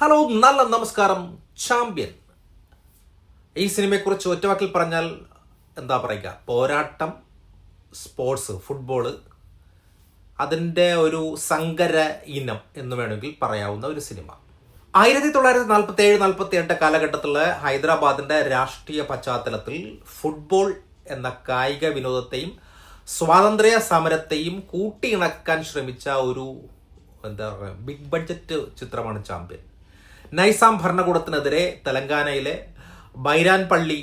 Hello, നല്ല നമസ്കാരം. Champion ഈ സിനിമയെക്കുറിച്ച് ഒറ്റവാക്കിൽ പറഞ്ഞാൽ എന്താ പറയുക, പോരാട്ടം, സ്പോർട്സ്, ഫുട്ബോള്, അതിൻ്റെ ഒരു സങ്കര ഇനം എന്ന് വേണമെങ്കിൽ പറയാവുന്ന ഒരു സിനിമ. 1947-48 കാലഘട്ടത്തിലെ ഹൈദരാബാദിൻ്റെ രാഷ്ട്രീയ പശ്ചാത്തലത്തിൽ ഫുട്ബോൾ എന്ന കായിക വിനോദത്തെയും സ്വാതന്ത്ര്യ സമരത്തെയും കൂട്ടിയിണക്കാൻ ശ്രമിച്ച ഒരു എന്താ പറയുക ബിഗ് ബഡ്ജറ്റ് ചിത്രമാണ് ചാമ്പ്യൻ. നൈസാം ഭരണകൂടത്തിനെതിരെ തെലങ്കാനയിലെ ബൈരാൻപള്ളി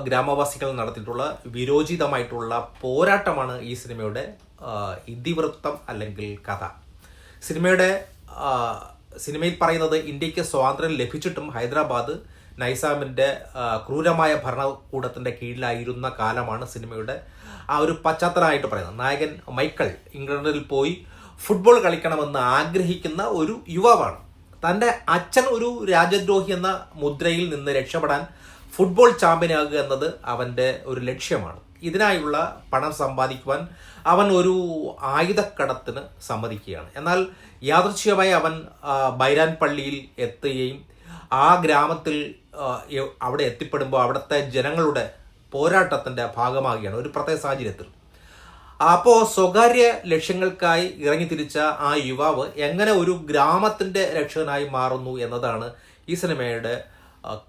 ഗ്രാമവാസികൾ നടത്തിയിട്ടുള്ള വിരോചിതമായിട്ടുള്ള പോരാട്ടമാണ് ഈ സിനിമയുടെ ഇതിവൃത്തം അല്ലെങ്കിൽ കഥ. സിനിമയിൽ പറയുന്നത് ഇന്ത്യക്ക് സ്വാതന്ത്ര്യം ലഭിച്ചിട്ടും ഹൈദരാബാദ് നൈസാമിൻ്റെ ക്രൂരമായ ഭരണകൂടത്തിൻ്റെ കീഴിലായിരുന്ന കാലമാണ് സിനിമയുടെ ആ ഒരു പശ്ചാത്തലമായിട്ട് പറയുന്നത്. നായകൻ മൈക്കിൾ ഇംഗ്ലണ്ടിൽ പോയി ഫുട്ബോൾ കളിക്കണമെന്ന് ആഗ്രഹിക്കുന്ന ഒരു യുവാവാണ്. തൻ്റെ അച്ഛൻ ഒരു രാജ്യദ്രോഹി എന്ന മുദ്രയിൽ നിന്ന് രക്ഷപ്പെടാൻ ഫുട്ബോൾ ചാമ്പ്യനാകുക എന്നത് അവൻ്റെ ഒരു ലക്ഷ്യമാണ്. ഇതിനായുള്ള പണം സമ്പാദിക്കുവാൻ അവൻ ഒരു ആയുധക്കടത്തിന് സമ്മതിക്കുകയാണ്. എന്നാൽ യാദൃച്ഛികമായി അവൻ ബൈരാൻപള്ളിയിൽ എത്തുകയും ആ ഗ്രാമത്തിൽ അവിടെ എത്തിപ്പെടുമ്പോൾ അവിടുത്തെ ജനങ്ങളുടെ പോരാട്ടത്തിൻ്റെ ഭാഗമാകുകയാണ് ഒരു പ്രത്യേക സാഹചര്യത്തിൽ. അപ്പോൾ സ്വകാര്യ ലക്ഷ്യങ്ങൾക്കായി ഇറങ്ങിത്തിരിച്ച ആ യുവാവ് എങ്ങനെ ഒരു ഗ്രാമത്തിൻ്റെ രക്ഷകനായി മാറുന്നു എന്നതാണ് ഈ സിനിമയുടെ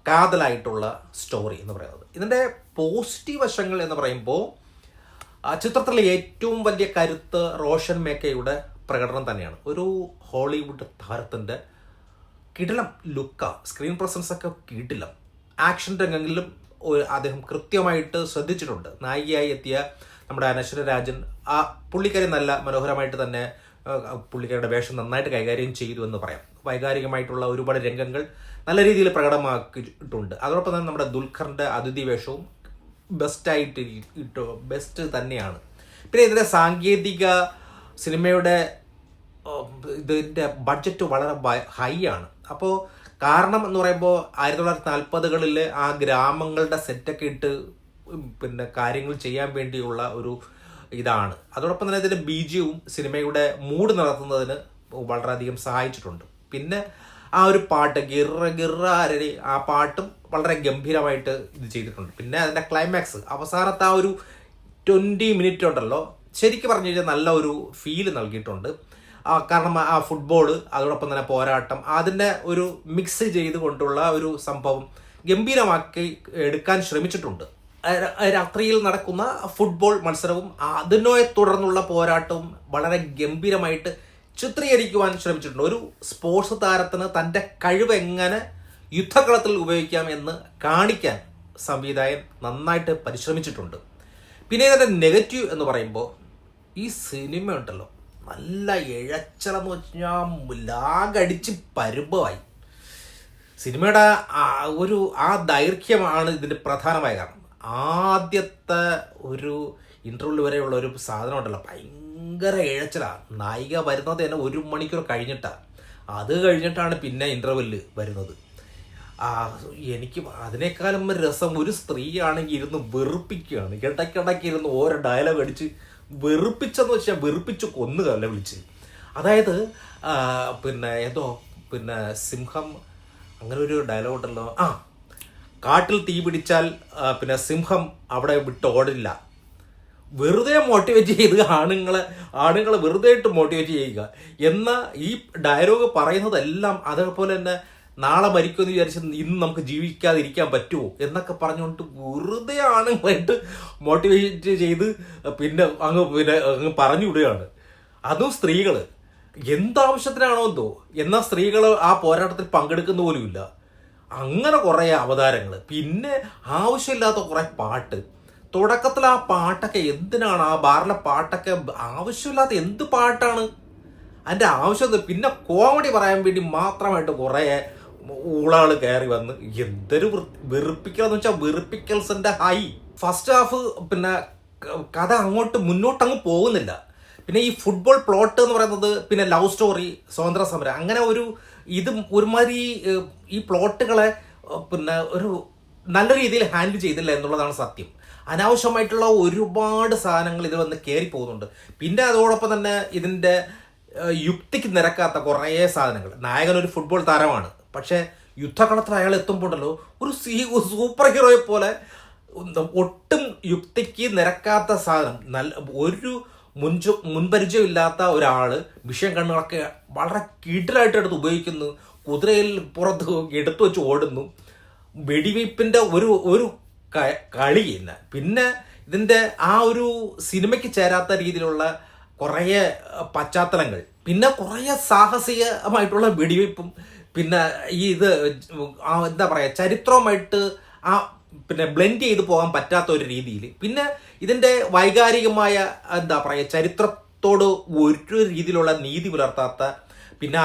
കാതലായിട്ടുള്ള സ്റ്റോറി എന്ന് പറയുന്നത്. ഇതിൻ്റെ പോസിറ്റീവ് വശങ്ങൾ എന്ന് പറയുമ്പോൾ ചിത്രത്തിലെ ഏറ്റവും വലിയ കരുത്ത് റോഷൻ മേക്കയുടെ പ്രകടനം തന്നെയാണ്. ഒരു ഹോളിവുഡ് താരത്തിൻ്റെ കിടിലം ലുക്ക, സ്ക്രീൻ പ്രസൻസ് ഒക്കെ കിടിലം. ആക്ഷൻ രംഗങ്ങളിലും അദ്ദേഹം കൃത്യമായിട്ട് ശ്രദ്ധിച്ചിട്ടുണ്ട്. നായികയായി എത്തിയ നമ്മുടെ അനശ്വര രാജൻ, ആ പുള്ളിക്കാരി നല്ല മനോഹരമായിട്ട് തന്നെ പുള്ളിക്കാരുടെ വേഷം നന്നായിട്ട് കൈകാര്യം ചെയ്തു എന്ന് പറയാം. വൈകാരികമായിട്ടുള്ള ഒരുപാട് രംഗങ്ങൾ നല്ല രീതിയിൽ പ്രകടമാക്കിയിട്ടുണ്ട്. അതോടൊപ്പം തന്നെ നമ്മുടെ ദുൽഖറിൻ്റെ അതിഥി വേഷവും ബെസ്റ്റ് തന്നെയാണ്. പിന്നെ ഇതിൻ്റെ സാങ്കേതിക സിനിമയുടെ ഇതിൻ്റെ ബഡ്ജറ്റ് വളരെ ഹൈ ആണ്. അപ്പോൾ കാരണം എന്ന് പറയുമ്പോൾ 1940-കളിൽ ആ ഗ്രാമങ്ങളുടെ സെറ്റൊക്കെ ഇട്ട് പിന്നെ കാര്യങ്ങൾ ചെയ്യാൻ വേണ്ടിയുള്ള ഒരു ഇതാണ്. അതോടൊപ്പം തന്നെ ഇതിൻ്റെ ബീജിയവും സിനിമയുടെ മൂഡ് നടത്തുന്നതിന് വളരെയധികം സഹായിച്ചിട്ടുണ്ട്. പിന്നെ ആ ഒരു പാട്ട് ഗിറ ഗിറ അരരി, ആ പാട്ടും വളരെ ഗംഭീരമായിട്ട് ഇത് ചെയ്തിട്ടുണ്ട്. പിന്നെ അതിൻ്റെ ക്ലൈമാക്സ്, അവസാനത്തെ ആ ഒരു 20 മിനിറ്റ് ഉണ്ടല്ലോ, ശരിക്കും പറഞ്ഞു കഴിഞ്ഞാൽ നല്ല ഒരു ഫീല് നൽകിയിട്ടുണ്ട്. കാരണം ആ ഫുട്ബോള്, അതോടൊപ്പം തന്നെ പോരാട്ടം, അതിൻ്റെ ഒരു മിക്സ് ചെയ്തുകൊണ്ടുള്ള ഒരു സംഭവം ഗംഭീരമാക്കി എടുക്കാൻ ശ്രമിച്ചിട്ടുണ്ട്. രാത്രിയിൽ നടക്കുന്ന ഫുട്ബോൾ മത്സരവും അതിനെ തുടർന്നുള്ള പോരാട്ടവും വളരെ ഗംഭീരമായിട്ട് ചിത്രീകരിക്കുവാൻ ശ്രമിച്ചിട്ടുണ്ട്. ഒരു സ്പോർട്സ് താരത്തിന് തൻ്റെ കഴിവ് എങ്ങനെ യുദ്ധകളത്തിൽ ഉപയോഗിക്കാം എന്ന് കാണിക്കാൻ സംവിധായകൻ നന്നായിട്ട് പരിശ്രമിച്ചിട്ടുണ്ട്. പിന്നെ ഇതിൻ്റെ നെഗറ്റീവ് എന്ന് പറയുമ്പോൾ ഈ സിനിമ ഉണ്ടല്ലോ, നല്ല ഇഴച്ചലെന്ന് വെച്ചാൽ ലാഗടിച്ച് പരുമ്പമായി. സിനിമയുടെ ആ ദൈർഘ്യമാണ് ഇതിൻ്റെ പ്രധാനമായ കാരണം. ആദ്യത്തെ ഒരു ഇൻ്റർവ്യൂ വരെയുള്ള ഒരു സാധനം ഉണ്ടല്ലോ, ഭയങ്കര ഇഴച്ചലാണ്. നായിക വരുന്നത് തന്നെ 1 മണിക്കൂർ കഴിഞ്ഞിട്ടാണ്. അത് കഴിഞ്ഞിട്ടാണ് പിന്നെ ഇൻ്റർവ്യൂവിൽ വരുന്നത്. എനിക്ക് അതിനേക്കാളും രസം ഒരു സ്ത്രീയാണെങ്കിൽ ഇരുന്ന് വെറുപ്പിക്കുകയാണ്. ഇടയ്ക്കിടയ്ക്ക് ഇരുന്ന് ഓരോ ഡയലോഗ് അടിച്ച് വെറുപ്പിച്ചെന്ന് വെച്ചാൽ വെറുപ്പിച്ച് കൊന്നുകല്ല വിളിച്ച്. അതായത് പിന്നെ സിംഹം, അങ്ങനെ ഒരു ഡയലോഗ് ഉണ്ടല്ലോ, കാട്ടിൽ തീ പിടിച്ചാൽ പിന്നെ സിംഹം അവിടെ വിട്ട് ഓടില്ല. വെറുതെ മോട്ടിവേറ്റ് ചെയ്ത് ആണുങ്ങളെ വെറുതെ ഇട്ട് മോട്ടിവേറ്റ് ചെയ്യുക എന്ന ഈ ഡയലോഗ് പറയുന്നതെല്ലാം അതേപോലെ തന്നെ നാളെ മരിക്കുമെന്ന് വിചാരിച്ച് ഇന്ന് നമുക്ക് ജീവിക്കാതിരിക്കാൻ പറ്റുമോ എന്നൊക്കെ പറഞ്ഞുകൊണ്ട് വെറുതെ ആണുങ്ങളായിട്ട് മോട്ടിവേറ്റ് ചെയ്ത് പിന്നെ അങ്ങ് പറഞ്ഞു വിടുകയാണ്. അതും സ്ത്രീകൾ എന്താവശ്യത്തിനാണോ എന്തോ, എന്നാൽ സ്ത്രീകൾ ആ പോരാട്ടത്തിൽ പങ്കെടുക്കുന്ന പോലുമില്ല. അങ്ങനെ കുറേ അവതാരങ്ങൾ, പിന്നെ ആവശ്യമില്ലാത്ത കുറേ പാട്ട്. തുടക്കത്തിൽ ആ പാട്ടൊക്കെ എന്തിനാണ്, ആ ബാറിലെ പാട്ടൊക്കെ ആവശ്യമില്ലാത്ത എന്ത് പാട്ടാണ്, അതിൻ്റെ ആവശ്യം. പിന്നെ കോമഡി പറയാൻ വേണ്ടി മാത്രമായിട്ട് കുറേ ഊളകൾ കയറി വന്ന് എന്തൊരു വെറുപ്പിക്കലെന്ന് വെച്ചാൽ വെറുപ്പിക്കൽസിൻ്റെ ഹൈ. ഫസ്റ്റ് ഹാഫ് പിന്നെ കഥ മുന്നോട്ടങ്ങ് പോകുന്നില്ല. പിന്നെ ഈ ഫുട്ബോൾ പ്ലോട്ട് എന്ന് പറയുന്നത്, പിന്നെ ലവ് സ്റ്റോറി, സ്വാതന്ത്ര്യ സമരം, അങ്ങനെ ഒരുമാതിരി ഈ പ്ലോട്ടുകളെ പിന്നെ ഒരു നല്ല രീതിയിൽ ഹാൻഡിൽ ചെയ്തില്ല എന്നുള്ളതാണ് സത്യം. അനാവശ്യമായിട്ടുള്ള ഒരുപാട് സാധനങ്ങൾ ഇത് വന്ന് കയറി പോകുന്നുണ്ട്. പിന്നെ അതോടൊപ്പം തന്നെ ഇതിൻ്റെ യുക്തിക്ക് നിരക്കാത്ത കുറേ സാധനങ്ങൾ. നായകൻ ഒരു ഫുട്ബോൾ താരമാണ്, പക്ഷേ യുദ്ധകളത്തിൽ അയാൾ എത്തുമ്പോണ്ടല്ലോ ഒരു സൂപ്പർ ഹീറോയെ പോലെ ഒട്ടും യുക്തിക്ക് നിരക്കാത്ത സാധനം, ഒരു മുൻപരിചയമില്ലാത്ത ഒരാൾ വിഷയം കണ്ണുകളൊക്കെ വളരെ കീട്ടിലായിട്ട് എടുത്ത് ഉപയോഗിക്കുന്നു, കുതിരയിൽ പുറത്ത് എടുത്തു വെച്ച് ഓടുന്നു, വെടിവയ്പ്പിൻ്റെ ഒരു കളി തന്നെ. പിന്നെ ഇതിൻ്റെ ആ ഒരു സിനിമയ്ക്ക് ചേരാത്ത രീതിയിലുള്ള കുറേ പശ്ചാത്തലങ്ങൾ, പിന്നെ കുറേ സാഹസികമായിട്ടുള്ള വെടിവയ്പ്പും, പിന്നെ എന്താ പറയുക, ചരിത്രവുമായിട്ട് പിന്നെ ബ്ലെൻഡ് ചെയ്ത് പോകാൻ പറ്റാത്ത ഒരു രീതിയിൽ, പിന്നെ ഇതിൻ്റെ വൈകാരികമായ എന്താ പറയുക, ചരിത്രത്തോട് ഒരു രീതിയിലുള്ള നീതി പുലർത്താത്ത, പിന്നെ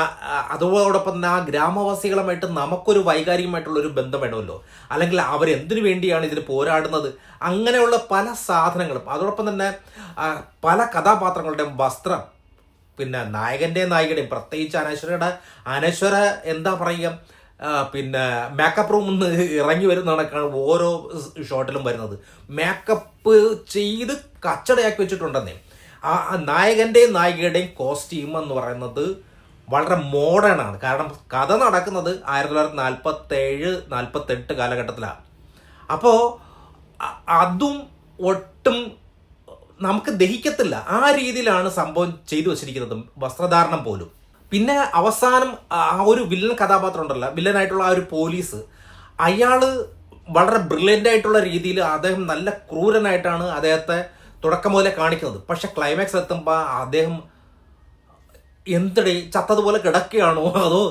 അതോടൊപ്പം തന്നെ ആ ഗ്രാമവാസികളുമായിട്ട് നമുക്കൊരു വൈകാരികമായിട്ടുള്ളൊരു ബന്ധം വേണമല്ലോ, അല്ലെങ്കിൽ അവരെന്തിനു വേണ്ടിയാണ് ഇതിന് പോരാടുന്നത്, അങ്ങനെയുള്ള പല സാധനങ്ങളും, അതോടൊപ്പം തന്നെ പല കഥാപാത്രങ്ങളുടെയും വസ്ത്രം, പിന്നെ നായകൻ്റെയും നായികയുടെയും, പ്രത്യേകിച്ച് അനശ്വര എന്താ പറയുക, പിന്നെ മേക്കപ്പ് റൂമിൽ നിന്ന് ഇറങ്ങി വരുന്ന കണക്കാണ് ഓരോ ഷോട്ടിലും വരുന്നത്. മേക്കപ്പ് ചെയ്ത് കച്ചടയാക്കി വെച്ചിട്ടുണ്ടെന്നേ. ആ നായകൻ്റെയും നായികയുടെയും കോസ്റ്റ്യൂം എന്ന് പറയുന്നത് വളരെ മോഡേൺ ആണ്. കാരണം കഥ നടക്കുന്നത് 1947-48 കാലഘട്ടത്തിലാണ്. അപ്പോൾ അതും ഒട്ടും നമുക്ക് ദഹിക്കത്തില്ല. ആ രീതിയിലാണ് സംഭവം ചെയ്തു വച്ചിരിക്കുന്നത്, വസ്ത്രധാരണം പോലും. പിന്നെ അവസാനം ആ ഒരു വില്ലൻ കഥാപാത്രം ഉണ്ടല്ലോ, വില്ലനായിട്ടുള്ള ആ ഒരു പോലീസ്, അയാൾ വളരെ ബ്രില്യൻ്റ് ആയിട്ടുള്ള രീതിയിൽ അദ്ദേഹം നല്ല ക്രൂരനായിട്ടാണ് അദ്ദേഹത്തെ തുടക്കം മുതലേ കാണിക്കുന്നത്. പക്ഷെ ക്ലൈമാക്സ് എത്തുമ്പോൾ അദ്ദേഹം ചത്തതുപോലെ കിടക്കുകയാണോ അതോ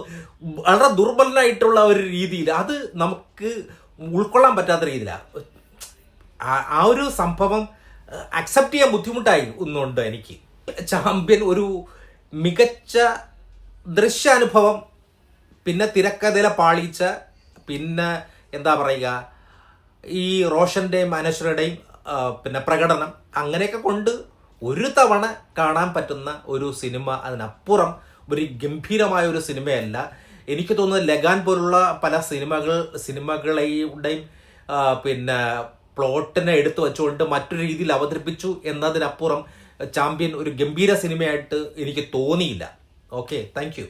വളരെ ദുർബലനായിട്ടുള്ള ഒരു രീതിയിൽ, അത് നമുക്ക് ഉൾക്കൊള്ളാൻ പറ്റാത്ത രീതിയിലാണ്. ആ ഒരു സംഭവം അക്സെപ്റ്റ് ചെയ്യാൻ ബുദ്ധിമുട്ടായി ഒന്നുണ്ട് എനിക്ക്. ചാമ്പ്യൻ ഒരു മികച്ച ദൃശ്യാനുഭവം, പിന്നെ തിരക്കഥയിലെ പാളിച്ച, പിന്നെ എന്താ പറയുക, ഈ റോഷൻ്റെയും അനശ്വരയുടെയും പിന്നെ പ്രകടനം, അങ്ങനെയൊക്കെ കൊണ്ട് ഒരു തവണ കാണാൻ പറ്റുന്ന ഒരു സിനിമ. അതിനപ്പുറം ഒരു ഗംഭീരമായ ഒരു സിനിമയല്ല. എനിക്ക് തോന്നുന്നത് ലഗാൻ പോലുള്ള പല സിനിമകളെയും പിന്നെ പ്ലോട്ടിനെ എടുത്തു വെച്ചുകൊണ്ട് മറ്റൊരു രീതിയിൽ അവതരിപ്പിച്ചു എന്നതിനപ്പുറം ചാമ്പ്യൻ ഒരു ഗംഭീര സിനിമയായിട്ട് എനിക്ക് തോന്നിയില്ല. Okay, thank you.